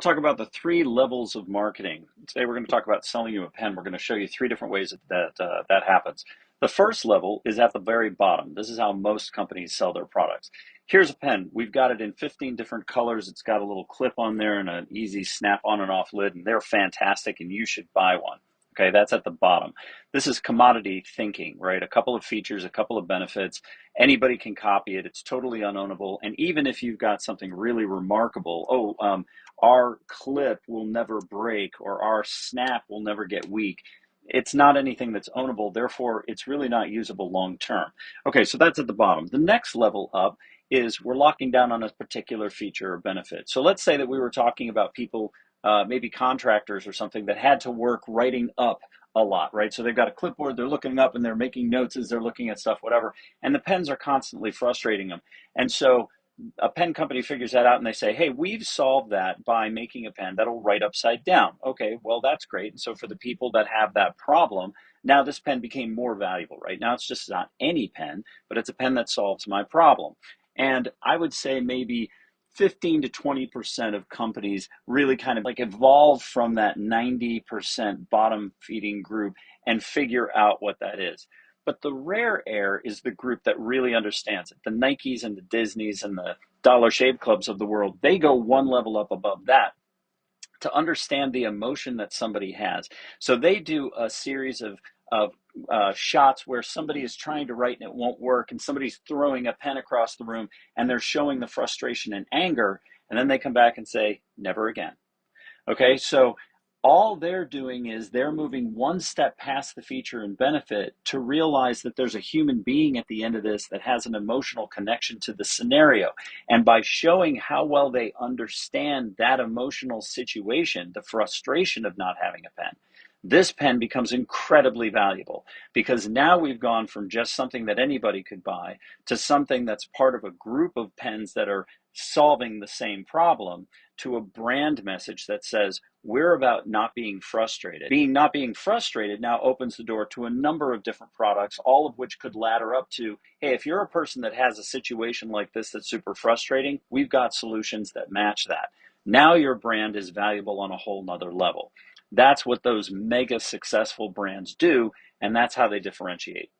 want to talk about the three levels of marketing. Today we're going to talk about selling you a pen. We're going to show you three different ways that happens. The first level is at the very bottom. This is how most companies sell their products. Here's a pen. We've got it in 15 different colors. It's got a little clip on there and an easy snap on and off lid, and they're fantastic, and you should buy one. Okay, that's at the bottom. This is commodity thinking, right? A couple of features, a couple of benefits. Anybody can copy it. It's totally unownable. And even if you've got something really remarkable, our clip will never break or our snap will never get weak. It's not anything that's ownable, therefore it's really not usable long term. Okay, so that's at the bottom. The next level up is we're locking down on a particular feature or benefit. So let's say that we were talking about people, maybe contractors or something, that had to work writing up a lot, right? So they've got a clipboard, they're looking up and they're making notes as they're looking at stuff, whatever, and the pens are constantly frustrating them. And so a pen company figures that out and they say, hey, we've solved that by making a pen that'll write upside down. Okay, well, that's great. And so for the people that have that problem, now this pen became more valuable, right? Now it's just not any pen, but it's a pen that solves my problem. And I would say maybe 15 to 20% of companies really kind of like evolve from that 90% bottom feeding group and figure out what that is. But the rare air is the group that really understands it. The Nikes and the Disneys and the Dollar Shave Clubs of the world, they go one level up above that to understand the emotion that somebody has. So they do a series of shots where somebody is trying to write and it won't work, and somebody's throwing a pen across the room and they're showing the frustration and anger, and then they come back and say, never again. Okay, so all they're doing is they're moving one step past the feature and benefit to realize that there's a human being at the end of this that has an emotional connection to the scenario. And by showing how well they understand that emotional situation, the frustration of not having a pen, this pen becomes incredibly valuable, because now we've gone from just something that anybody could buy to something that's part of a group of pens that are solving the same problem, to a brand message that says we're about not being frustrated. Not being frustrated now opens the door to a number of different products, all of which could ladder up to, hey, if you're a person that has a situation like this that's super frustrating, we've got solutions that match that. Now your brand is valuable on a whole nother level. That's what those mega successful brands do, and that's how they differentiate.